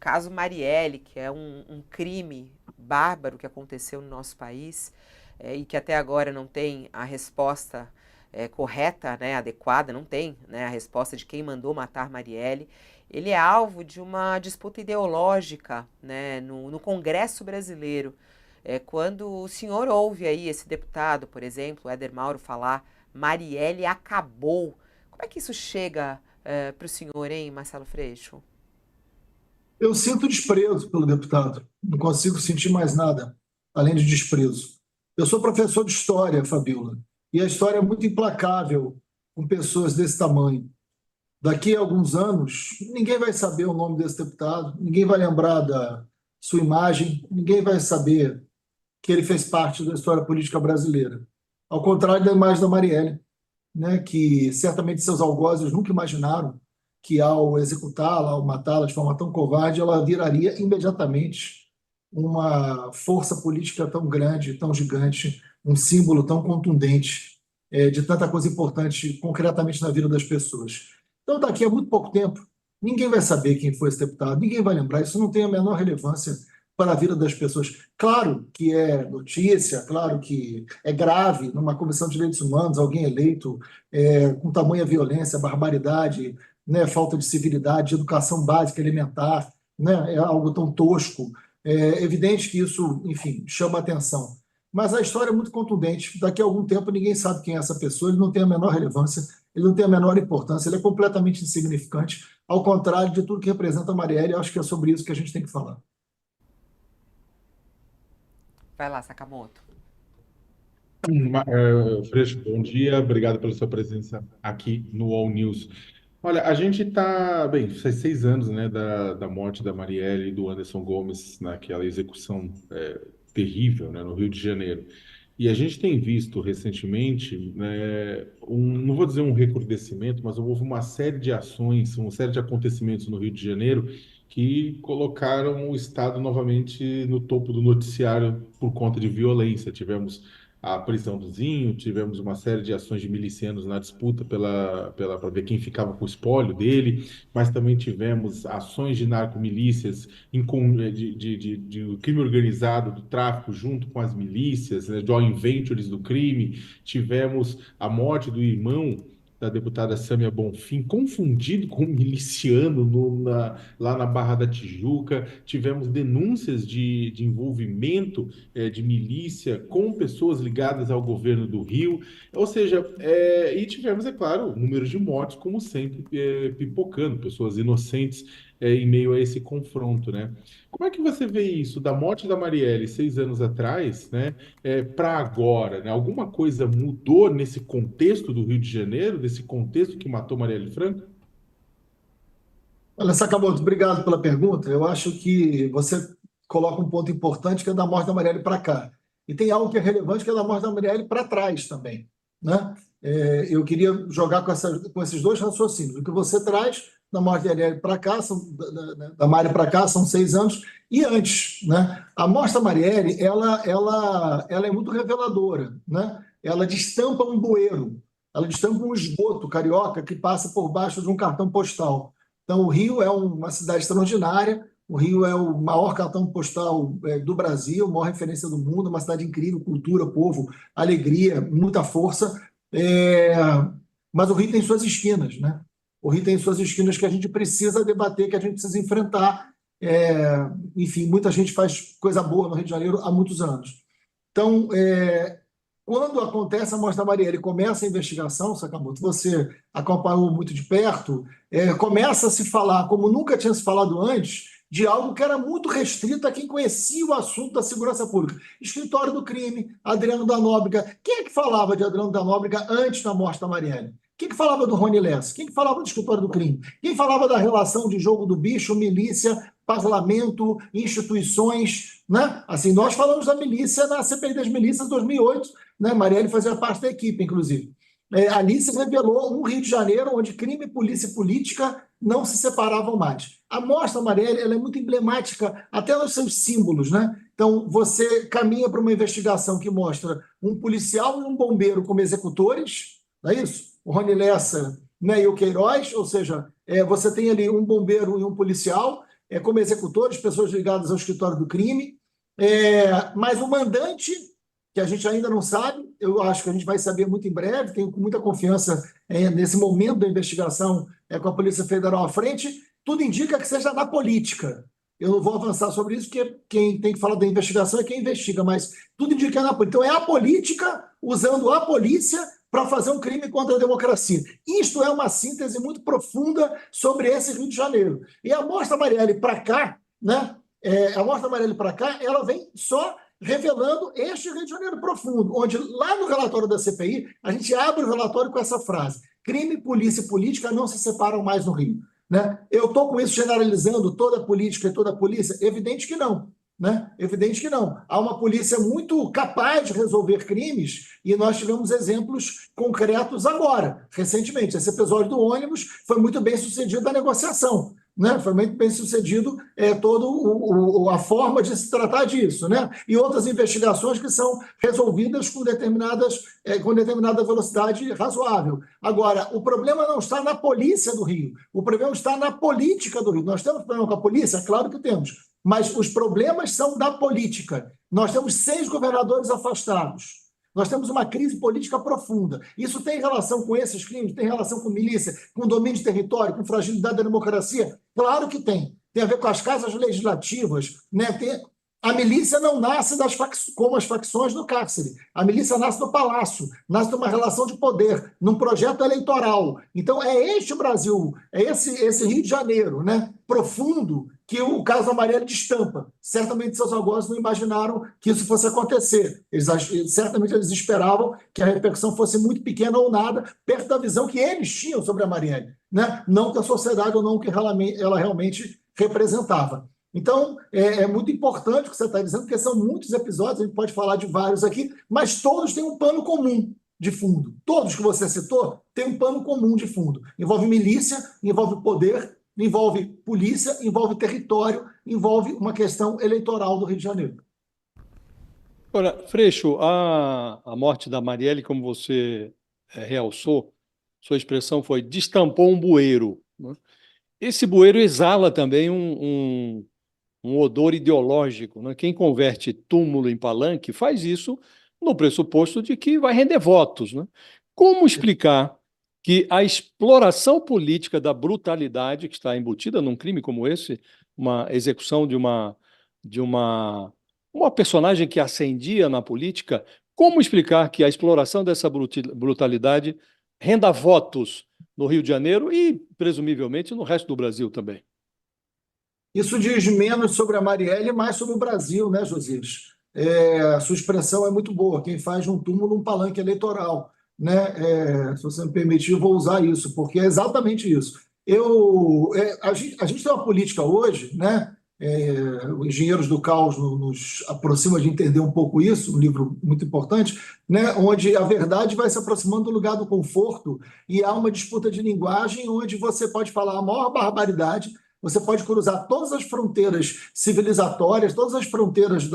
caso Marielle, que é um crime bárbaro que aconteceu no nosso país e que até agora não tem a resposta correta, né, adequada, não tem, né, a resposta de quem mandou matar Marielle. Ele é alvo de uma disputa ideológica, né, no Congresso brasileiro. Quando o senhor ouve aí esse deputado, por exemplo, o Éder Mauro, falar Marielle acabou, como é que isso chega para o senhor, hein, Marcelo Freixo? Eu sinto desprezo pelo deputado. Não consigo sentir mais nada além de desprezo. Eu sou professor de história, Fabiola, e a história é muito implacável com pessoas desse tamanho. Daqui a alguns anos, ninguém vai saber o nome desse deputado, ninguém vai lembrar da sua imagem, ninguém vai saber que ele fez parte da história política brasileira. Ao contrário da imagem da Marielle, né, que certamente seus algozes nunca imaginaram que ao executá-la, ao matá-la de forma tão covarde, ela viraria imediatamente uma força política tão grande, tão gigante, um símbolo tão contundente de tanta coisa importante concretamente na vida das pessoas. Então, daqui a muito pouco tempo, ninguém vai saber quem foi esse deputado, ninguém vai lembrar, isso não tem a menor relevância para a vida das pessoas. Claro que é notícia, claro que é grave numa comissão de direitos humanos, alguém eleito com tamanha violência, barbaridade, né, falta de civilidade, de educação básica elementar, né, é algo tão tosco. É evidente que isso, enfim, chama atenção. Mas a história é muito contundente. Daqui a algum tempo ninguém sabe quem é essa pessoa, ele não tem a menor relevância, ele não tem a menor importância, ele é completamente insignificante, ao contrário de tudo que representa a Marielle, eu acho que é sobre isso que a gente tem que falar. Vai lá, Sakamoto. Freixo, bom dia, obrigado pela sua presença aqui no All News. Olha, a gente está, bem, faz 6 anos, né, da morte da Marielle e do Anderson Gomes naquela execução terrível, né, no Rio de Janeiro. E a gente tem visto recentemente, né, não vou dizer um recrudescimento, mas houve uma série de ações, uma série de acontecimentos no Rio de Janeiro que colocaram o Estado novamente no topo do noticiário por conta de violência. Tivemos a prisão do Zinho, tivemos uma série de ações de milicianos na disputa para ver quem ficava com o espólio dele, mas também tivemos ações de narcomilícias de crime organizado, do tráfico junto com as milícias, né, joint ventures do crime. Tivemos a morte do irmão da deputada Sâmia Bonfim, confundido com um miliciano lá na Barra da Tijuca. Tivemos denúncias de envolvimento de milícia com pessoas ligadas ao governo do Rio. Ou seja, e tivemos, é claro, números de mortes, como sempre, pipocando, pessoas inocentes em meio a esse confronto, né? Como é que você vê isso da morte da Marielle 6 anos atrás, né, para agora, né? Alguma coisa mudou nesse contexto do Rio de Janeiro, desse contexto que matou Marielle Franco? Olha, Sakamoto, obrigado pela pergunta. Eu acho que você coloca um ponto importante que é da morte da Marielle para cá. E tem algo que é relevante que é da morte da Marielle para trás também, né? Eu queria jogar com esses dois raciocínios. O que você traz da morte da Marielle para cá, da Marielle para cá, são 6 anos, e antes, né? A morte da Marielle, ela é muito reveladora, né? Ela destampa um bueiro, ela destampa um esgoto carioca que passa por baixo de um cartão postal. Então, o Rio é uma cidade extraordinária, o Rio é o maior cartão postal do Brasil, a maior referência do mundo, uma cidade incrível, cultura, povo, alegria, muita força. É, Mas o Rio tem suas esquinas, né? O Rio tem suas esquinas que a gente precisa debater, que a gente precisa enfrentar. Enfim, muita gente faz coisa boa no Rio de Janeiro há muitos anos. Então, quando acontece a morte da Marielle, começa a investigação, Sakamoto, você acompanhou muito de perto, começa a se falar, como nunca tinha se falado antes, de algo que era muito restrito a quem conhecia o assunto da segurança pública. Escritório do crime, Adriano da Nóbrega. Quem é que falava de Adriano da Nóbrega antes da morte da Marielle? Quem que falava do Rony Lessa? Quem que falava do escritório do crime? Quem falava da relação de jogo do bicho, milícia, parlamento, instituições, né? Assim, nós falamos da milícia na CPI das milícias 2008, né? Marielle fazia parte da equipe, inclusive. Ali se revelou um Rio de Janeiro onde crime, polícia e política não se separavam mais. A mostra Marielle ela é muito emblemática, até nos seus símbolos, né? Então, você caminha para uma investigação que mostra um policial e um bombeiro como executores, não é isso? O Rony Lessa, né, e o Queiroz, ou seja, você tem ali um bombeiro e um policial, como executores, pessoas ligadas ao escritório do crime, mas o mandante, que a gente ainda não sabe, eu acho que a gente vai saber muito em breve, tenho muita confiança nesse momento da investigação com a Polícia Federal à frente, tudo indica que seja na política. Eu não vou avançar sobre isso, porque quem tem que falar da investigação é quem investiga, mas tudo indica que é na política. Então, é a política usando a polícia para fazer um crime contra a democracia. Isto é uma síntese muito profunda sobre esse Rio de Janeiro. E a Mostra Marielle para cá, né? A Mostra Marielle para cá, ela vem só revelando este Rio de Janeiro profundo, onde lá no relatório da CPI, a gente abre o relatório com essa frase: crime, polícia e política não se separam mais no Rio. Né? Eu estou com isso generalizando toda a política e toda a polícia? Evidente que não. Né? Evidente que não. Há uma polícia muito capaz de resolver crimes e nós tivemos exemplos concretos agora, recentemente. Esse episódio do ônibus foi muito bem sucedido a negociação. Né? Foi muito bem sucedido toda a forma de se tratar disso. Né? E outras investigações que são resolvidas com determinada velocidade razoável. Agora, o problema não está na polícia do Rio, o problema está na política do Rio. Nós temos problema com a polícia? Claro que temos, mas os problemas são da política. Nós temos 6 governadores afastados. Nós temos uma crise política profunda. Isso tem relação com esses crimes? Tem relação com milícia, com domínio de território, com fragilidade da democracia? Claro que tem. Tem a ver com as casas legislativas. Né? A milícia não nasce como as facções do cárcere. A milícia nasce no palácio, nasce numa relação de poder, num projeto eleitoral. Então, é este Brasil, é esse Rio de Janeiro, né? Profundo, que o caso Marielle destampa. Certamente seus algozes não imaginaram que isso fosse acontecer. Certamente eles esperavam que a repercussão fosse muito pequena ou nada, perto da visão que eles tinham sobre a Marielle, né? Não que a sociedade ou não que ela realmente representava. Então, é muito importante o que você está dizendo, porque são muitos episódios, a gente pode falar de vários aqui, mas todos têm um pano comum de fundo. Todos que você citou têm um pano comum de fundo. Envolve milícia, envolve poder, envolve polícia, envolve território, envolve uma questão eleitoral do Rio de Janeiro. Agora, Freixo, a morte da Marielle, como você realçou, sua expressão foi destampou um bueiro. Né? Esse bueiro exala também um odor ideológico. Né? Quem converte túmulo em palanque faz isso no pressuposto de que vai render votos. Né? Como explicar que a exploração política da brutalidade que está embutida num crime como esse, uma execução de uma personagem que ascendia na política, como explicar que a exploração dessa brutalidade renda votos no Rio de Janeiro e, presumivelmente, no resto do Brasil também? Isso diz menos sobre a Marielle e mais sobre o Brasil, né, Josias? A sua expressão é muito boa. Quem faz de um túmulo um palanque eleitoral. Né? Se você me permitir, eu vou usar isso, porque é exatamente isso. A gente tem uma política hoje, né? Os Engenheiros do Caos nos aproxima de entender um pouco isso, um livro muito importante, né? Onde a verdade vai se aproximando do lugar do conforto e há uma disputa de linguagem onde você pode falar a maior barbaridade, você pode cruzar todas as fronteiras civilizatórias, todas as fronteiras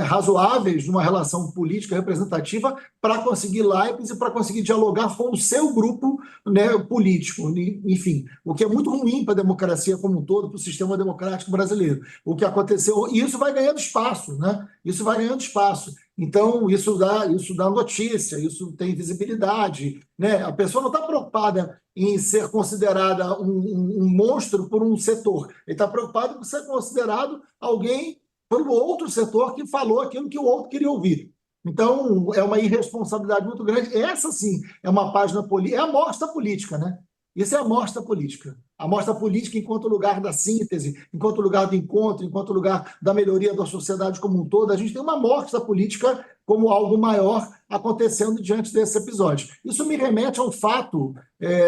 razoáveis de uma relação política representativa para conseguir likes e para conseguir dialogar com o seu grupo, né, político. Enfim, o que é muito ruim para a democracia como um todo, para o sistema democrático brasileiro. O que aconteceu, e isso vai ganhando espaço, né? Isso vai ganhando espaço. Então, isso dá notícia, isso tem visibilidade. Né? A pessoa não está preocupada em ser considerada um monstro por um setor. Ele está preocupado em ser considerado alguém pelo outro setor que falou aquilo que o outro queria ouvir. Então, é uma irresponsabilidade muito grande. Essa, sim, é uma página política, é a mostra política, né? Isso é a mostra política. A mostra política enquanto lugar da síntese, enquanto lugar do encontro, enquanto lugar da melhoria da sociedade como um todo. A gente tem uma mostra política como algo maior acontecendo diante desse episódio. Isso me remete a um fato,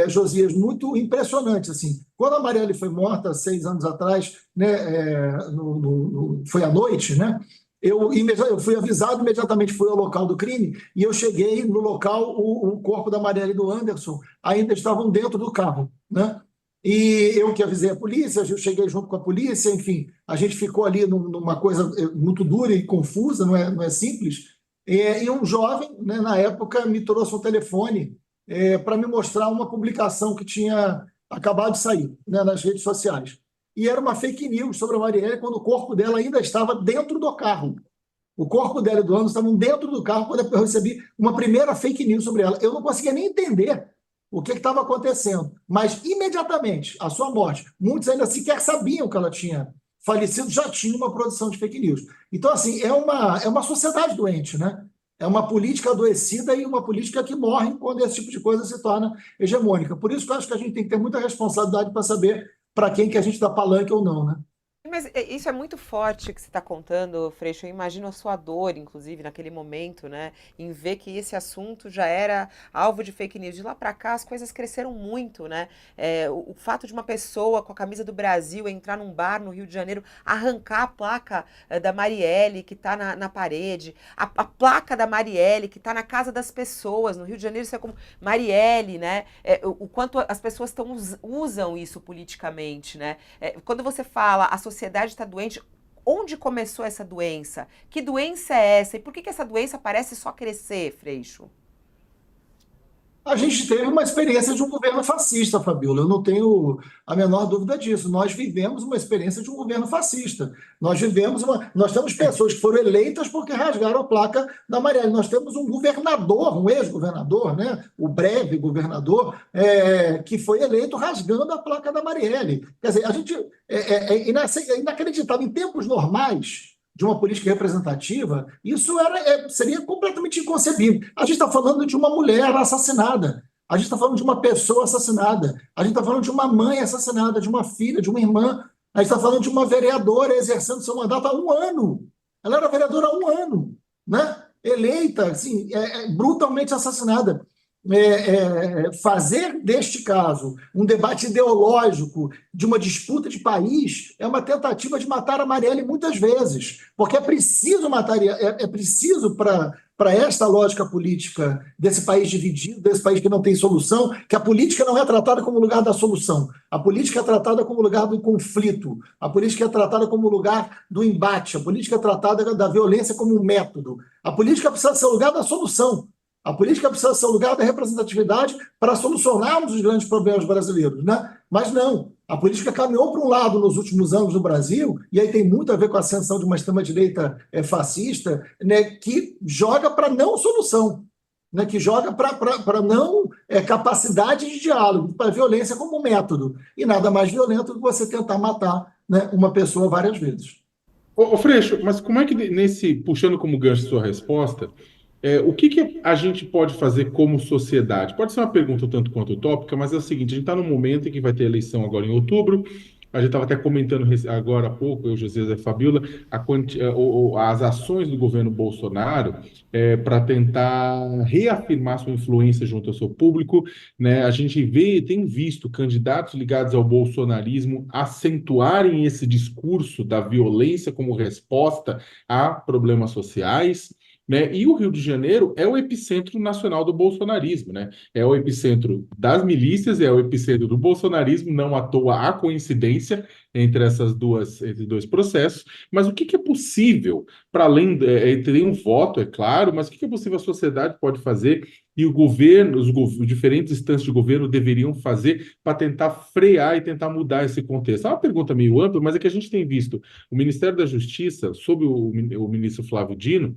Josias, muito impressionante. Assim, quando a Marielle foi morta 6 anos atrás, né, foi à noite, né? Eu fui avisado, imediatamente fui ao local do crime e eu cheguei no local, o corpo da Marielle e do Anderson ainda estavam dentro do carro, né? E eu que avisei a polícia, eu cheguei junto com a polícia, enfim, a gente ficou ali numa coisa muito dura e confusa, não é simples. E um jovem, né, na época, me trouxe um telefone para me mostrar uma publicação que tinha acabado de sair, né, nas redes sociais. e era uma fake news sobre a Marielle quando o corpo dela ainda estava dentro do carro. O corpo dela e do Anderson estavam dentro do carro quando eu recebi uma primeira fake news sobre ela. Eu não conseguia nem entender o que estava acontecendo. Mas, imediatamente, a sua morte, muitos ainda sequer sabiam que ela tinha falecido, já tinha uma produção de fake news. Então, assim, é uma sociedade doente, né? É uma política adoecida e uma política que morre quando esse tipo de coisa se torna hegemônica. Por isso que eu acho que a gente tem que ter muita responsabilidade para saber para quem que a gente dá palanque ou não, né? Mas isso é muito forte que você está contando, Freixo. Eu imagino a sua dor, inclusive, naquele momento, né? Em ver que esse assunto já era alvo de fake news. De lá para cá, as coisas cresceram muito, né? O fato de uma pessoa com a camisa do Brasil entrar num bar no Rio de Janeiro, arrancar a placa da Marielle, que está na parede, a placa da Marielle, que está na casa das pessoas. No Rio de Janeiro, isso é como Marielle, né? O quanto as pessoas usam isso politicamente, né? Quando você fala a sociedade está doente, onde começou essa doença? Que doença é essa? E por que essa doença parece só crescer, Freixo? A gente teve uma experiência de um governo fascista, Fabiola. Eu não tenho a menor dúvida disso. Nós vivemos uma experiência de um governo fascista. Nós temos pessoas que foram eleitas porque rasgaram a placa da Marielle. Nós temos um governador, um ex-governador, né? O breve governador, que foi eleito rasgando a placa da Marielle. Quer dizer, a gente é inacreditável. Em tempos normais de uma política representativa, isso seria completamente inconcebível. A gente está falando de uma mulher assassinada, a gente está falando de uma pessoa assassinada, a gente está falando de uma mãe assassinada, de uma filha, de uma irmã, a gente está falando de uma vereadora exercendo seu mandato há 1 ano. Ela era vereadora há 1 ano, né? Eleita, assim, brutalmente assassinada. Fazer deste caso um debate ideológico de uma disputa de país é uma tentativa de matar a Marielle muitas vezes, porque é preciso matar, é preciso para esta lógica política desse país dividido, desse país que não tem solução, que a política não é tratada como lugar da solução, a política é tratada como lugar do conflito, a política é tratada como lugar do embate, a política é tratada da violência como um método, a política precisa ser o lugar da solução. A política precisa ser o lugar da representatividade para solucionarmos os grandes problemas brasileiros, né? Mas não. A política caminhou para um lado nos últimos anos no Brasil, e aí tem muito a ver com a ascensão de uma extrema-direita fascista, né, que joga para não solução, né, que joga para não capacidade de diálogo, para violência como método. E nada mais violento do que você tentar matar, né, uma pessoa várias vezes. Ô, Freixo, mas como é que puxando como gancho sua resposta, o que a gente pode fazer como sociedade? Pode ser uma pergunta tanto quanto utópica, mas é o seguinte, a gente está num momento em que vai ter eleição agora em outubro, a gente estava até comentando agora há pouco, eu, José e a Fabiola, as ações do governo Bolsonaro para tentar reafirmar sua influência junto ao seu público, né? A gente tem visto candidatos ligados ao bolsonarismo acentuarem esse discurso da violência como resposta a problemas sociais, né? E o Rio de Janeiro é o epicentro nacional do bolsonarismo, né? É o epicentro das milícias, é o epicentro do bolsonarismo, não à toa há coincidência entre esses dois processos. Mas o que é possível, para além, tem um voto, é claro, mas o que é possível a sociedade pode fazer e o governo, os diferentes instâncias de governo deveriam fazer para tentar frear e tentar mudar esse contexto? É uma pergunta meio ampla, mas é que a gente tem visto o Ministério da Justiça, sob o ministro Flávio Dino,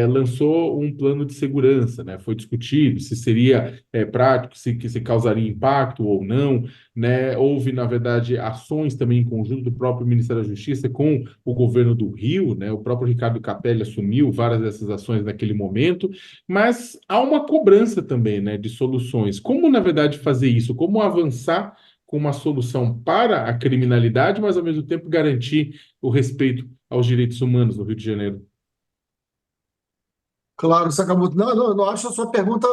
lançou um plano de segurança, né? Foi discutido se seria prático, se causaria impacto ou não, né? Houve, na verdade, ações também em conjunto do próprio Ministério da Justiça com o governo do Rio, né? O próprio Ricardo Capelli assumiu várias dessas ações naquele momento, mas há uma cobrança também, né, de soluções. Como, na verdade, fazer isso? Como avançar com uma solução para a criminalidade, mas, ao mesmo tempo, garantir o respeito aos direitos humanos no Rio de Janeiro? Claro, Sakamoto. Não acho a sua pergunta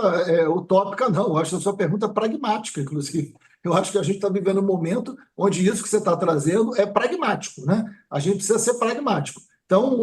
utópica, não. Eu acho a sua pergunta pragmática, inclusive. Eu acho que a gente está vivendo um momento onde isso que você está trazendo é pragmático, né? A gente precisa ser pragmático. Então,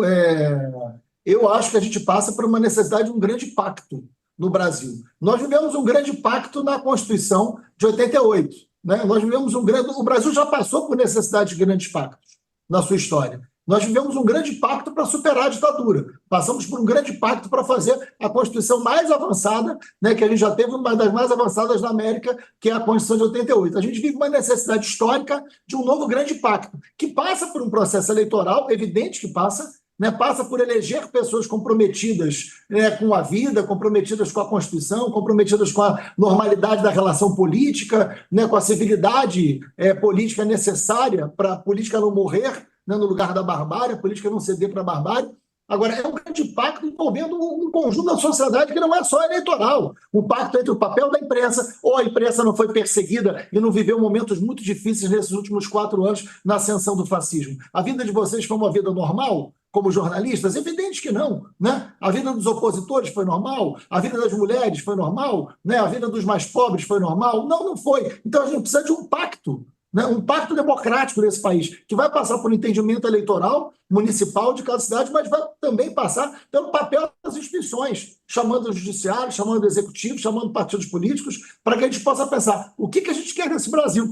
eu acho que a gente passa por uma necessidade de um grande pacto no Brasil. Nós vivemos um grande pacto na Constituição de 88, né? Nós vivemos o Brasil já passou por necessidade de grandes pactos na sua história. Nós vivemos um grande pacto para superar a ditadura. Passamos por um grande pacto para fazer a Constituição mais avançada, né, que a gente já teve, uma das mais avançadas da América, que é a Constituição de 88. A gente vive uma necessidade histórica de um novo grande pacto, que passa por um processo eleitoral, evidente que passa, né, passa por eleger pessoas comprometidas, né, com a vida, comprometidas com a Constituição, comprometidas com a normalidade da relação política, né, com a civilidade política necessária para a política não morrer, né, no lugar da barbárie, a política não ceder para a barbárie. Agora, é um grande pacto envolvendo um conjunto da sociedade que não é só eleitoral. Um pacto entre o papel da imprensa, ou a imprensa não foi perseguida e não viveu momentos muito difíceis nesses últimos 4 anos na ascensão do fascismo. A vida de vocês foi uma vida normal, como jornalistas? Evidente que não, né? A vida dos opositores foi normal? A vida das mulheres foi normal? Né? A vida dos mais pobres foi normal? Não, não foi. Então, a gente precisa de um pacto, né, um pacto democrático nesse país, que vai passar por um entendimento eleitoral municipal de cada cidade, mas vai também passar pelo papel das instituições, chamando o judiciário, chamando o executivo, chamando partidos políticos, para que a gente possa pensar o que a gente quer nesse Brasil.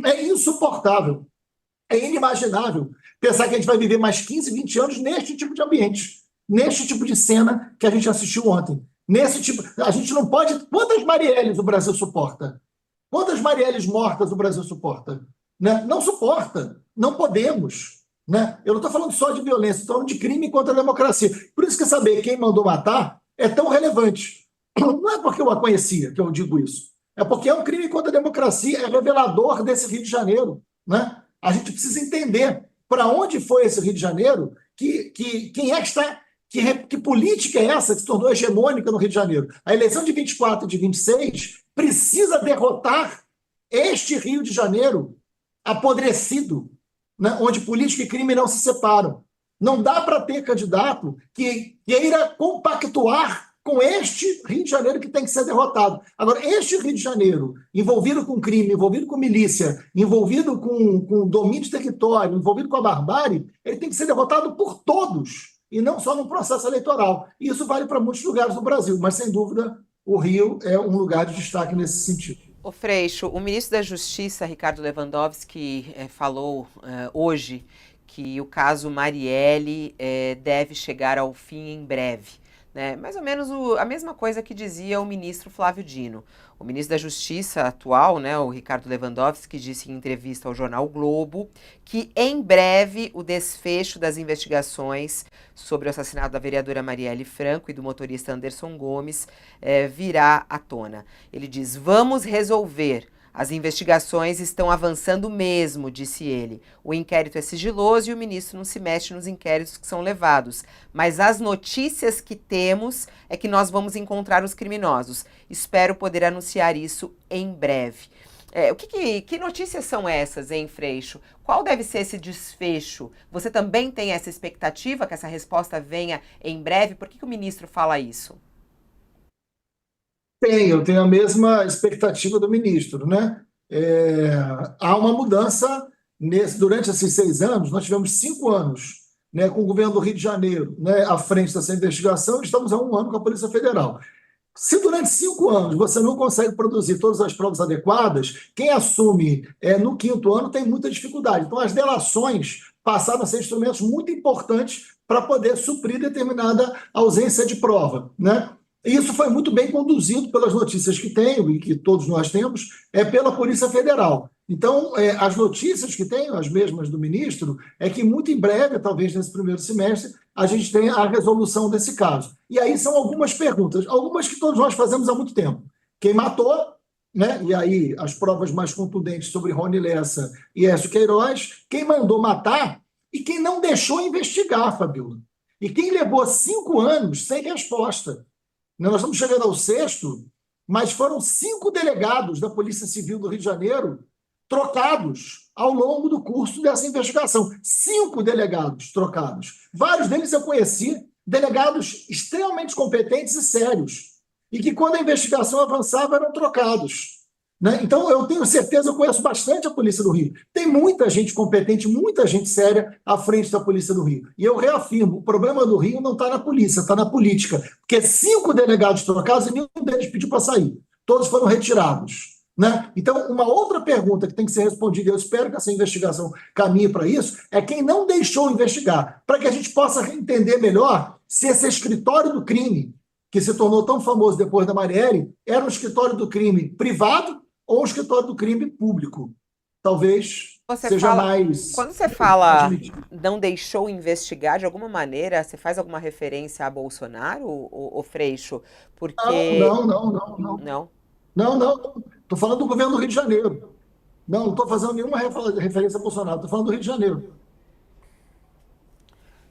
É insuportável, é inimaginável pensar que a gente vai viver mais 15, 20 anos neste tipo de ambiente, neste tipo de cena que a gente assistiu ontem. Nesse tipo, a gente não pode... Quantas Marielles o Brasil suporta? Quantas Marielles mortas o Brasil suporta? Né? Não suporta, não podemos. Né? Eu não estou falando só de violência, estou falando de crime contra a democracia. Por isso que saber quem mandou matar é tão relevante. Não é porque eu a conhecia que eu digo isso. É porque é um crime contra a democracia, é revelador desse Rio de Janeiro. Né? A gente precisa entender para onde foi esse Rio de Janeiro, quem é que está... Que política é essa que se tornou hegemônica no Rio de Janeiro? A eleição de 24 e de 26 precisa derrotar este Rio de Janeiro apodrecido, né, onde política e crime não se separam. Não dá para ter candidato que queira compactuar com este Rio de Janeiro que tem que ser derrotado. Agora, este Rio de Janeiro, envolvido com crime, envolvido com milícia, envolvido com domínio de território, envolvido com a barbárie, ele tem que ser derrotado por todos, e não só no processo eleitoral. E isso vale para muitos lugares do Brasil, mas, sem dúvida, o Rio é um lugar de destaque nesse sentido. Ô Freixo, o ministro da Justiça, Ricardo Lewandowski, falou hoje que o caso Marielle deve chegar ao fim em breve. Né? Mais ou menos a mesma coisa que dizia o ministro Flávio Dino. O ministro da Justiça atual, né, o Ricardo Lewandowski, disse em entrevista ao jornal Globo que em breve o desfecho das investigações sobre o assassinato da vereadora Marielle Franco e do motorista Anderson Gomes virá à tona. Ele diz: vamos resolver. As investigações estão avançando mesmo, disse ele. O inquérito é sigiloso e o ministro não se mexe nos inquéritos que são levados. Mas as notícias que temos é que nós vamos encontrar os criminosos. Espero poder anunciar isso em breve. Que notícias são essas, hein, Freixo? Qual deve ser esse desfecho? Você também tem essa expectativa que essa resposta venha em breve? Por que o ministro fala isso? Eu tenho a mesma expectativa do ministro, né? Há uma mudança durante esses 6 anos. Nós tivemos 5 anos, né, com o governo do Rio de Janeiro, né, à frente dessa investigação, e estamos há 1 ano com a Polícia Federal. Se durante 5 anos você não consegue produzir todas as provas adequadas, quem assume no 5º ano tem muita dificuldade. Então, as delações passaram a ser instrumentos muito importantes para poder suprir determinada ausência de prova, né? E isso foi muito bem conduzido pelas notícias que tenho, e que todos nós temos, pela Polícia Federal. Então, as notícias que tenho, as mesmas do ministro, é que muito em breve, talvez nesse primeiro semestre, a gente tenha a resolução desse caso. E aí são algumas perguntas, algumas que todos nós fazemos há muito tempo. Quem matou, né? E aí as provas mais contundentes sobre Rony Lessa e Écio Queiroz, quem mandou matar e quem não deixou investigar, Fabiola. E quem levou 5 anos sem resposta. Nós estamos chegando ao 6º, mas foram 5 delegados da Polícia Civil do Rio de Janeiro trocados ao longo do curso dessa investigação. 5 delegados trocados. Vários deles eu conheci, delegados extremamente competentes e sérios, e que, quando a investigação avançava, eram trocados. Né? Então, eu tenho certeza, eu conheço bastante a Polícia do Rio. Tem muita gente competente, muita gente séria à frente da Polícia do Rio. E eu reafirmo, o problema do Rio não está na polícia, está na política. Porque 5 delegados trocados e nenhum deles pediu para sair. Todos foram retirados. Né? Então, uma outra pergunta que tem que ser respondida, eu espero que essa investigação caminhe para isso, é quem não deixou investigar, para que a gente possa entender melhor se esse escritório do crime, que se tornou tão famoso depois da Marielle, era um escritório do crime privado ou um escritório do crime público. Talvez seja mais Quando você fala admitido. não deixou investigar, de alguma maneira, você faz alguma referência a Bolsonaro, o Freixo? Porque. Não, não, não, não. Não? Não, não. Estou falando do governo do Rio de Janeiro. Não estou fazendo nenhuma referência a Bolsonaro, estou falando do Rio de Janeiro.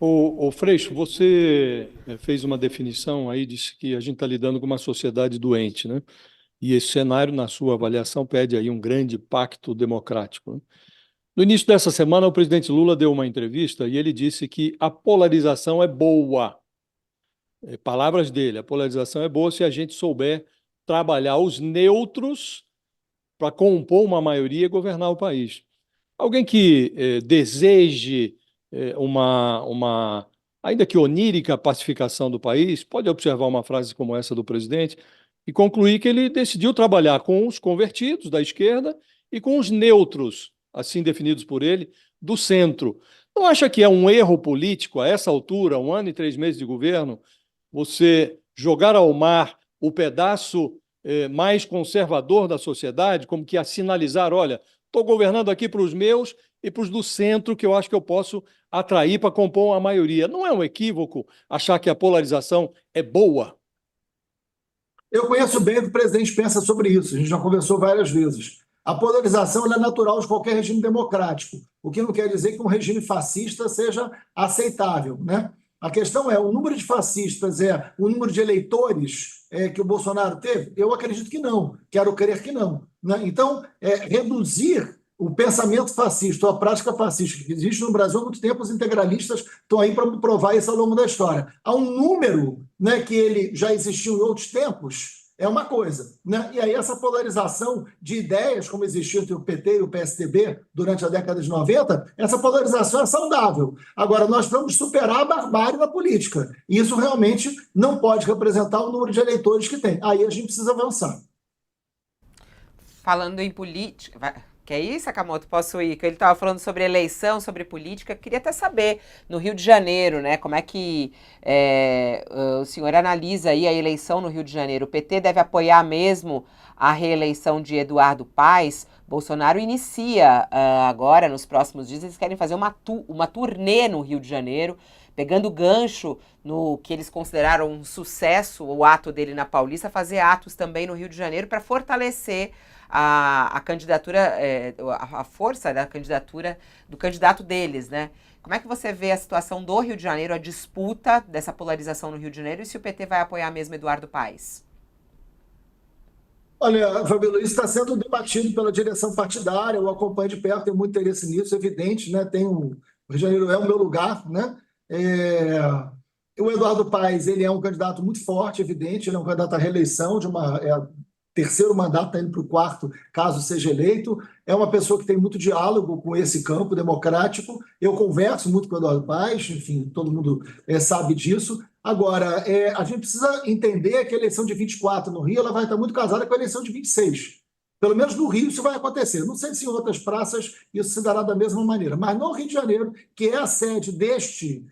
O Freixo, você fez uma definição aí, disse que a gente está lidando com uma sociedade doente, né? E esse cenário, na sua avaliação, pede aí um grande pacto democrático, né? No início dessa semana, o presidente Lula deu uma entrevista e ele disse que a polarização é boa. Palavras dele, a polarização é boa se a gente souber trabalhar os neutros para compor uma maioria e governar o país. Alguém que deseje ainda que onírica, pacificação do país, pode observar uma frase como essa do presidente e concluir que ele decidiu trabalhar com os convertidos da esquerda e com os neutros, assim definidos por ele, do centro. Não acha que é um erro político, a essa altura, 1 ano e 3 meses de governo, você jogar ao mar o pedaço mais conservador da sociedade, como que a sinalizar, olha, estou governando aqui para os meus e para os do centro, que eu acho que eu posso atrair para compor a maioria. Não é um equívoco achar que a polarização é boa? Eu conheço bem o que o presidente pensa sobre isso, a gente já conversou várias vezes. A polarização é natural de qualquer regime democrático, o que não quer dizer que um regime fascista seja aceitável, né? A questão é, o número de fascistas é o número de eleitores que o Bolsonaro teve? Eu acredito que não, quero crer que não, né? Então, reduzir o pensamento fascista, ou a prática fascista que existe no Brasil há muito tempo, os integralistas estão aí para provar isso ao longo da história. Há um número, né, que ele já existiu em outros tempos, é uma coisa, né? E aí essa polarização de ideias, como existiu entre o PT e o PSDB durante a década de 90, essa polarização é saudável. Agora, nós vamos superar a barbárie na política. E isso realmente não pode representar o número de eleitores que tem. Aí a gente precisa avançar. Falando em política. Que é isso, Sakamoto? Posso ir? Que ele estava falando sobre eleição, sobre política. Queria até saber, no Rio de Janeiro, né? Como é que o senhor analisa aí a eleição no Rio de Janeiro? O PT deve apoiar mesmo a reeleição de Eduardo Paes? Bolsonaro inicia agora, nos próximos dias, eles querem fazer uma turnê no Rio de Janeiro, pegando gancho no que eles consideraram um sucesso, o ato dele na Paulista, fazer atos também no Rio de Janeiro para fortalecer a candidatura, a força da candidatura do candidato deles, né? Como é que você vê a situação do Rio de Janeiro, a disputa dessa polarização no Rio de Janeiro e se o PT vai apoiar mesmo Eduardo Paes? Olha, Fabíola, isso está sendo debatido pela direção partidária, eu acompanho de perto, tenho muito interesse nisso, evidente, né? O Rio de Janeiro é o meu lugar, né? O Eduardo Paes, ele é um candidato muito forte, evidente, ele é um candidato à reeleição de terceiro mandato, está indo para o quarto, caso seja eleito. É uma pessoa que tem muito diálogo com esse campo democrático. Eu converso muito com o Eduardo Paes, enfim, todo mundo sabe disso. Agora, a gente precisa entender que a eleição de 24 no Rio ela vai estar muito casada com a eleição de 26. Pelo menos no Rio isso vai acontecer. Não sei se em outras praças isso se dará da mesma maneira, mas no Rio de Janeiro, que é a sede deste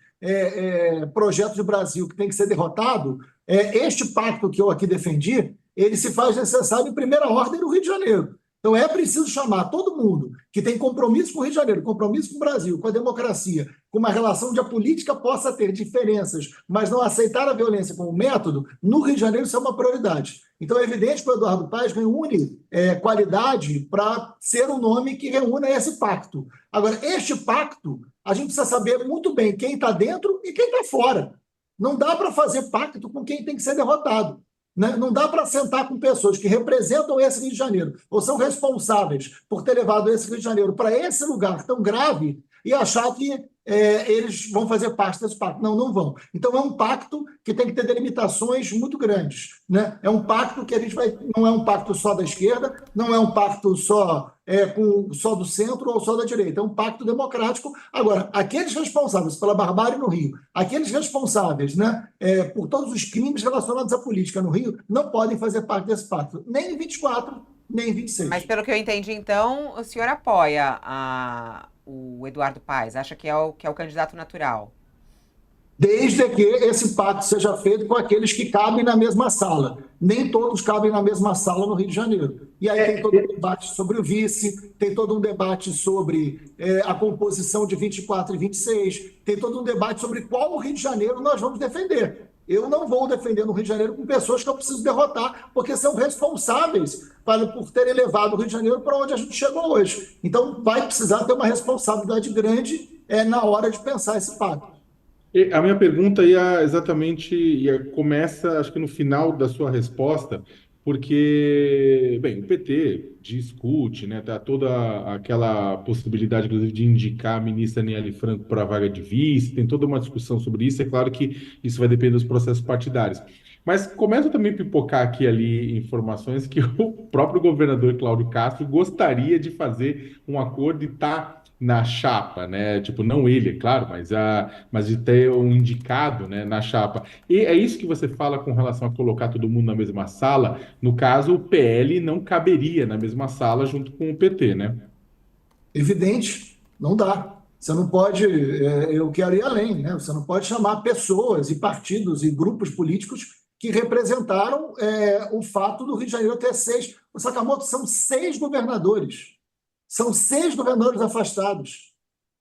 projeto de Brasil que tem que ser derrotado, este pacto que eu aqui defendi, ele se faz necessário em primeira ordem no Rio de Janeiro. Então é preciso chamar todo mundo que tem compromisso com o Rio de Janeiro, compromisso com o Brasil, com a democracia, com uma relação onde a política possa ter diferenças, mas não aceitar a violência como método, no Rio de Janeiro isso é uma prioridade. Então é evidente que o Eduardo Paes reúne qualidade para ser um nome que reúna esse pacto. Agora, este pacto, a gente precisa saber muito bem quem está dentro e quem está fora. Não dá para fazer pacto com quem tem que ser derrotado. Né? Não dá para sentar com pessoas que representam esse Rio de Janeiro ou são responsáveis por ter levado esse Rio de Janeiro para esse lugar tão grave e achar que eles vão fazer parte desse pacto. Não, não vão. Então é um pacto que tem que ter delimitações muito grandes. Né? É um pacto que a gente vai. Não é um pacto só da esquerda, não é um pacto só do centro ou só da direita. É um pacto democrático. Agora, aqueles responsáveis pela barbárie no Rio, aqueles responsáveis, né, por todos os crimes relacionados à política no Rio, não podem fazer parte desse pacto, nem em 24, nem 26. Mas pelo que eu entendi, então, o senhor apoia o Eduardo Paes, acha que é o candidato natural. Desde que esse pacto seja feito com aqueles que cabem na mesma sala. Nem todos cabem na mesma sala no Rio de Janeiro. E aí tem todo um debate sobre o vice, tem todo um debate sobre a composição de 24 e 26, tem todo um debate sobre qual o Rio de Janeiro nós vamos defender. Eu não vou defender no Rio de Janeiro com pessoas que eu preciso derrotar, porque são responsáveis por terem levado o Rio de Janeiro para onde a gente chegou hoje. Então vai precisar ter uma responsabilidade grande na hora de pensar esse pacto. A minha pergunta ia exatamente, começa, acho que no final da sua resposta, porque, bem, o PT discute, né, tá toda aquela possibilidade, inclusive, de indicar a ministra Aniele Franco para a vaga de vice, tem toda uma discussão sobre isso, é claro que isso vai depender dos processos partidários. Mas começa também a pipocar aqui e ali informações que o próprio governador Cláudio Castro gostaria de fazer um acordo e tá na chapa, né? Tipo, não ele, é claro, mas de ter um indicado, né, na chapa. E é isso que você fala com relação a colocar todo mundo na mesma sala. No caso, o PL não caberia na mesma sala junto com o PT, né? Evidente, não dá. Você não pode, eu quero ir além, né? Você não pode chamar pessoas e partidos e grupos políticos que representaram o fato do Rio de Janeiro ter 6. O Sakamoto são 6 governadores. São 6 governadores afastados.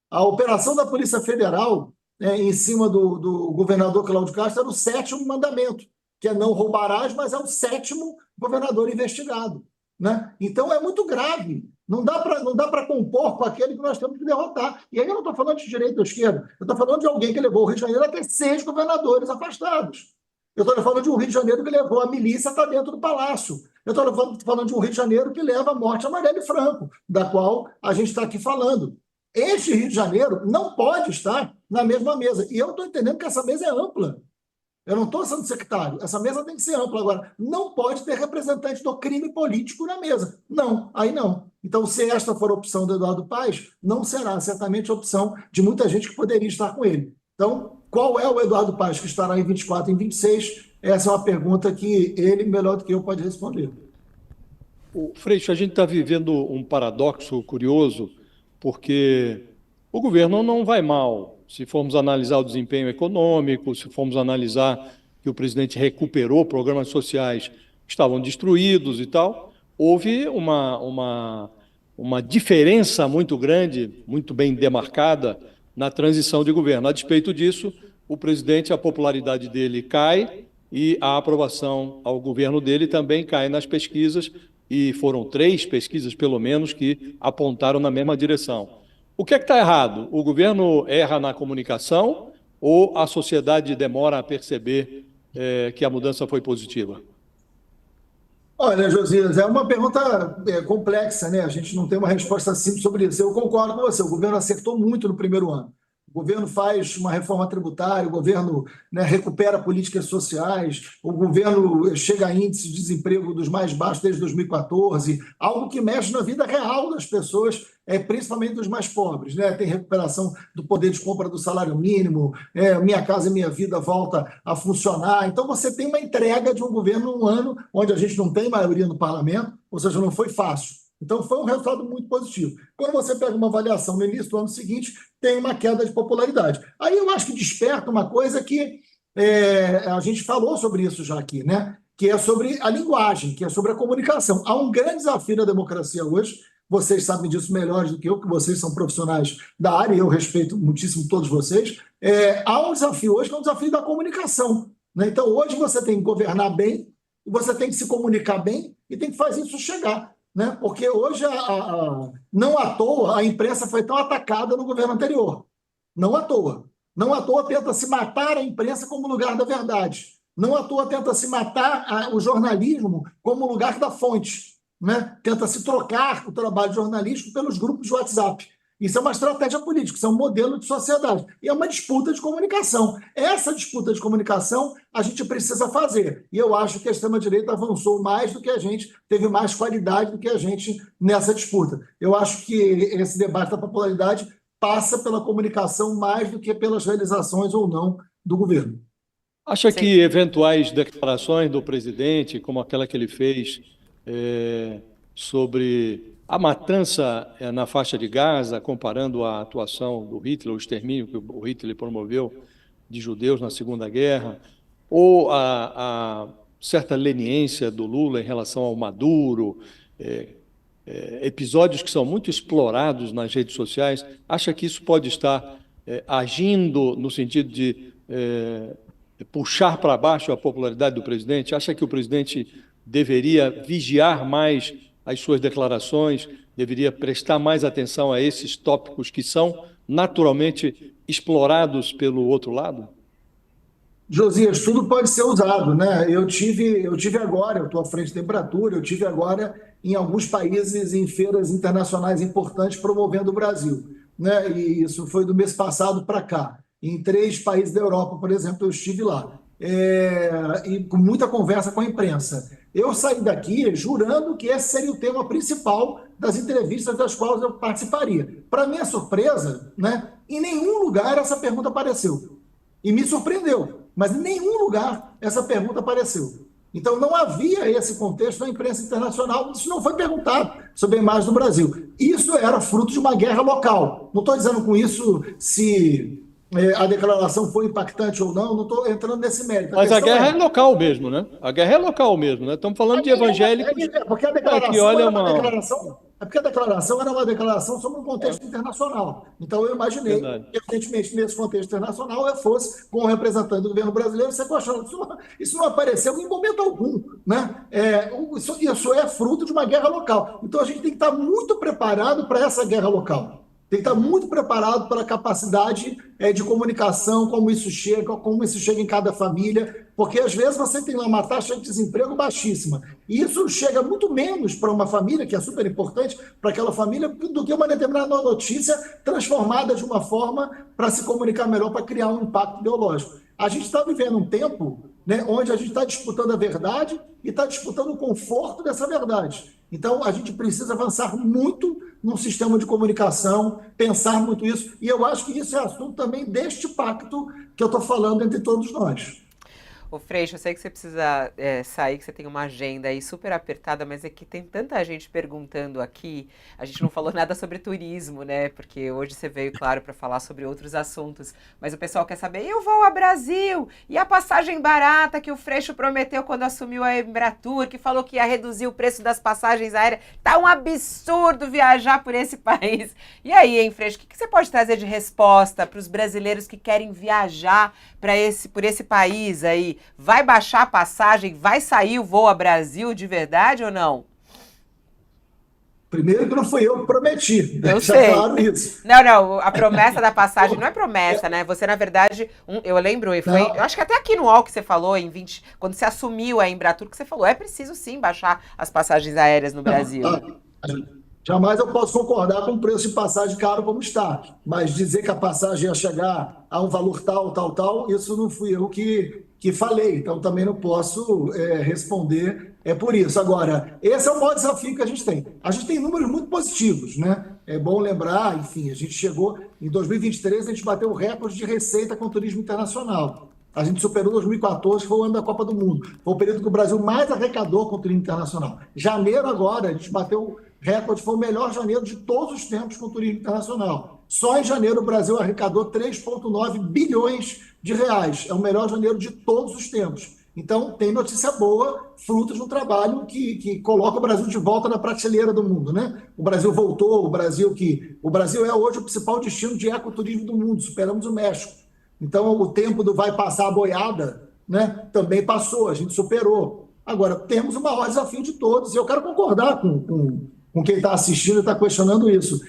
A operação da Polícia Federal, em cima do governador Cláudio Castro, era o 7º mandamento, que é não roubarás, mas é o 7º governador investigado, né? Então é muito grave. Não dá para compor com aquele que nós temos que derrotar. E aí eu não estou falando de direita ou esquerda, eu estou falando de alguém que levou o Rio de Janeiro a ter 6 governadores afastados. Eu estou falando de um Rio de Janeiro que levou a milícia para dentro do palácio. Eu estou falando de um Rio de Janeiro que leva a morte a Marielle Franco, da qual a gente está aqui falando. Este Rio de Janeiro não pode estar na mesma mesa. E eu estou entendendo que essa mesa é ampla. Eu não estou sendo sectário. Essa mesa tem que ser ampla. Agora, não pode ter representante do crime político na mesa. Não, aí não. Então, se esta for a opção do Eduardo Paes, não será certamente a opção de muita gente que poderia estar com ele. Então, qual é o Eduardo Paes que estará em 24 e em 26? Essa é uma pergunta que ele, melhor do que eu, pode responder. Freixo, a gente está vivendo um paradoxo curioso, porque o governo não vai mal. Se formos analisar o desempenho econômico, se formos analisar que o presidente recuperou programas sociais que estavam destruídos e tal, houve uma diferença muito grande, muito bem demarcada na transição de governo. A despeito disso, o presidente, a popularidade dele cai e a aprovação ao governo dele também cai nas pesquisas, e foram 3 pesquisas, pelo menos, que apontaram na mesma direção. O que é que está errado? O governo erra na comunicação ou a sociedade demora a perceber que a mudança foi positiva? Olha, Josias, é uma pergunta complexa, né? A gente não tem uma resposta simples sobre isso. Eu concordo com você, o governo acertou muito no primeiro ano. O governo faz uma reforma tributária, o governo, né, recupera políticas sociais, o governo chega a índice de desemprego dos mais baixos desde 2014, algo que mexe na vida real das pessoas, principalmente dos mais pobres, né? Tem recuperação do poder de compra do salário mínimo, Minha Casa Minha Vida volta a funcionar. Então você tem uma entrega de um governo num ano onde a gente não tem maioria no parlamento, ou seja, não foi fácil. Então, foi um resultado muito positivo. Quando você pega uma avaliação no início do ano seguinte, tem uma queda de popularidade. Aí eu acho que desperta uma coisa que a gente falou sobre isso já aqui, né? Que é sobre a linguagem, que é sobre a comunicação. Há um grande desafio na democracia hoje, vocês sabem disso melhores do que eu, que vocês são profissionais da área, e eu respeito muitíssimo todos vocês. Há um desafio hoje que é um desafio da comunicação, né? Então, hoje você tem que governar bem, você tem que se comunicar bem e tem que fazer isso chegar, né? Porque hoje, não à toa, a imprensa foi tão atacada no governo anterior. Não à toa. Não à toa tenta se matar a imprensa como lugar da verdade. Não à toa tenta se matar o jornalismo como lugar da fonte, né? Tenta se trocar o trabalho jornalístico pelos grupos de WhatsApp. Isso é uma estratégia política, isso é um modelo de sociedade. E é uma disputa de comunicação. Essa disputa de comunicação a gente precisa fazer. E eu acho que a extrema-direita avançou mais do que a gente, teve mais qualidade do que a gente nessa disputa. Eu acho que esse debate da popularidade passa pela comunicação mais do que pelas realizações ou não do governo. Acha que eventuais declarações do presidente, como aquela que ele fez sobre a matança na faixa de Gaza, comparando a atuação do Hitler, o extermínio que o Hitler promoveu de judeus na Segunda Guerra, ou a certa leniência do Lula em relação ao Maduro, episódios que são muito explorados nas redes sociais. Acha que isso pode estar agindo no sentido de puxar para baixo a popularidade do presidente? Acha que o presidente deveria vigiar mais as suas declarações, deveria prestar mais atenção a esses tópicos que são naturalmente explorados pelo outro lado? Josias, tudo pode ser usado, né? Eu tive agora, eu estou à frente da Embratur, eu tive agora em alguns países, em feiras internacionais importantes, promovendo o Brasil, né? E isso foi do mês passado para cá. Em 3 países da Europa, por exemplo, eu estive lá. E com muita conversa com a imprensa. Eu saí daqui jurando que esse seria o tema principal das entrevistas das quais eu participaria. Para minha surpresa, né, em nenhum lugar essa pergunta apareceu. E me surpreendeu, mas em nenhum lugar essa pergunta apareceu. Então não havia esse contexto na imprensa internacional, isso não foi perguntado sobre a imagem do Brasil. Isso era fruto de uma guerra local. Não estou dizendo com isso se a declaração foi impactante ou não estou entrando nesse mérito. Mas a guerra é local mesmo, né? A guerra é local mesmo, né? Estamos falando de evangélicos. Porque a declaração que olha era uma declaração sobre um contexto internacional. Então eu imaginei que, evidentemente, nesse contexto internacional, eu fosse, como representante do governo brasileiro, ser questionado. Isso não apareceu em momento algum, né? Isso é fruto de uma guerra local. Então a gente tem que estar muito preparado para essa guerra local. Tem que estar muito preparado para a capacidade de comunicação, como isso chega em cada família, porque às vezes você tem lá uma taxa de desemprego baixíssima. E isso chega muito menos para uma família, que é super importante para aquela família, do que uma determinada notícia transformada de uma forma para se comunicar melhor, para criar um impacto ideológico. A gente está vivendo um tempo, né, onde a gente está disputando a verdade e está disputando o conforto dessa verdade. Então, a gente precisa avançar muito num sistema de comunicação, pensar muito isso, e eu acho que isso é assunto também deste pacto que eu estou falando entre todos nós. Ô Freixo, eu sei que você precisa sair, que você tem uma agenda aí super apertada, mas é que tem tanta gente perguntando aqui, a gente não falou nada sobre turismo, né, porque hoje você veio, claro, para falar sobre outros assuntos, mas o pessoal quer saber, e o voo ao Brasil? E a passagem barata que o Freixo prometeu quando assumiu a Embratur, que falou que ia reduzir o preço das passagens aéreas? Tá um absurdo viajar por esse país. E aí, hein, Freixo, o que você pode trazer de resposta para os brasileiros que querem viajar por esse país aí? Vai baixar a passagem? Vai sair o voo a Brasil de verdade ou não? Primeiro que não fui eu que prometi. Eu sei. Claro isso. Não, a promessa da passagem não é promessa, né? Você, na verdade, eu lembro, eu acho que até aqui no UOL que você falou, quando você assumiu a Embratur, que você falou, é preciso sim baixar as passagens aéreas no Brasil. Jamais eu posso concordar com o preço de passagem caro como está, mas dizer que a passagem ia chegar a um valor tal, isso não fui eu que falei, então também não posso responder por isso. Agora, esse é o maior desafio que a gente tem. A gente tem números muito positivos, né? É bom lembrar, enfim, a gente chegou, em 2023, a gente bateu o recorde de receita com turismo internacional. A gente superou 2014, que foi o ano da Copa do Mundo. Foi o período que o Brasil mais arrecadou com o turismo internacional. Janeiro agora, a gente bateu recorde, foi o melhor janeiro de todos os tempos com o turismo internacional. Só em janeiro o Brasil arrecadou 3,9 bilhões de reais. É o melhor janeiro de todos os tempos. Então, tem notícia boa, fruto de um trabalho que coloca o Brasil de volta na prateleira do mundo, né? O Brasil voltou, o Brasil é hoje o principal destino de ecoturismo do mundo, superamos o México. Então, o tempo do vai passar a boiada, né, também passou, a gente superou. Agora, temos o maior desafio de todos, e eu quero concordar com quem está assistindo e está questionando isso.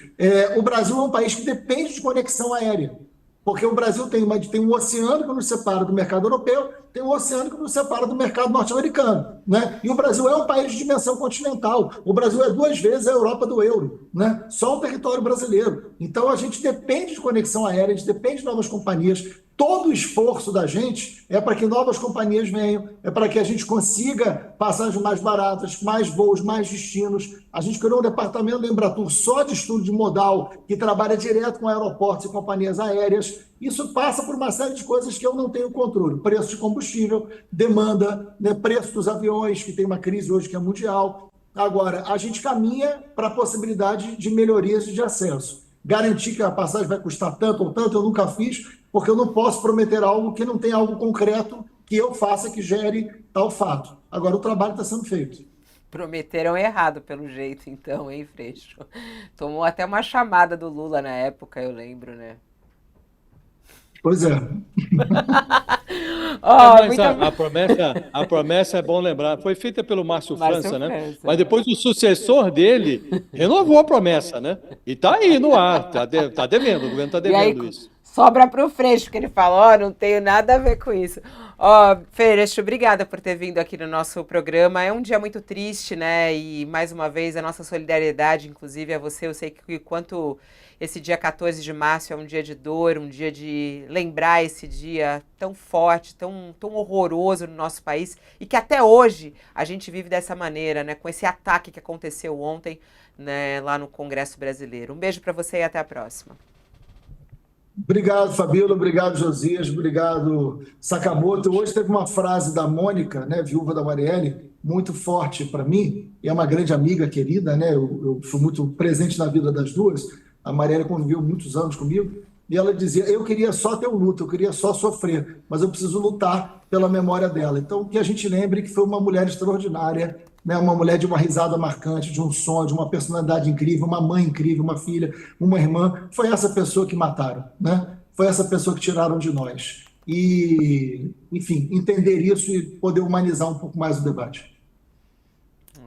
O Brasil é um país que depende de conexão aérea, porque o Brasil tem um oceano que nos separa do mercado europeu, tem um oceano que nos separa do mercado norte-americano, né? E o Brasil é um país de dimensão continental. O Brasil é 2 vezes a Europa do euro, né? Só o território brasileiro. Então, a gente depende de conexão aérea, a gente depende de novas companhias. Todo o esforço da gente é para que novas companhias venham, é para que a gente consiga passagens mais baratas, mais voos, mais destinos. A gente criou um departamento da Embratur só de estudo de modal, que trabalha direto com aeroportos e companhias aéreas. Isso passa por uma série de coisas que eu não tenho controle. Preço de combustível, demanda, né, preço dos aviões, que tem uma crise hoje que é mundial. Agora, a gente caminha para a possibilidade de melhorias de acesso. Garantir que a passagem vai custar tanto ou tanto, eu nunca fiz, porque eu não posso prometer algo que não tem algo concreto que eu faça que gere tal fato. Agora, o trabalho está sendo feito. Prometeram errado, pelo jeito, então, hein, Freixo? Tomou até uma chamada do Lula na época, eu lembro, né? Pois é. Ó, Mas muito... a promessa é bom lembrar, foi feita pelo Márcio Márcio França, né? França. Mas depois o sucessor dele renovou a promessa, né? E tá aí no ar, tá devendo, o governo tá E aí, devendo isso. sobra pro Freixo, que ele fala, ó, não tenho nada a ver com isso. Ó, Freixo, obrigada por ter vindo aqui no nosso programa. É um dia muito triste, né? E, mais uma vez, a nossa solidariedade, inclusive, a você. Eu sei que quanto esse dia 14 de março é um dia de dor, um dia de lembrar esse dia tão forte, tão horroroso no nosso país, e que até hoje a gente vive dessa maneira, né? Com esse ataque que aconteceu ontem, né, lá no Congresso Brasileiro. Um beijo para você e até a próxima. Obrigado, Fabíola. Obrigado, Josias. Obrigado, Sakamoto. Hoje teve uma frase da Mônica, né, viúva da Marielle, muito forte para mim, e é uma grande amiga querida, né? Eu fui muito presente na vida das duas. A Marielle conviveu muitos anos comigo, e ela dizia: eu queria só ter um luto, eu queria só sofrer, mas eu preciso lutar pela memória dela. Então, que a gente lembre que foi uma mulher extraordinária, né? Uma mulher de uma risada marcante, de um som, de uma personalidade incrível, uma mãe incrível, uma filha, uma irmã. Foi essa pessoa que mataram, né? Foi essa pessoa que tiraram de nós. E, enfim, entender isso e poder humanizar um pouco mais o debate.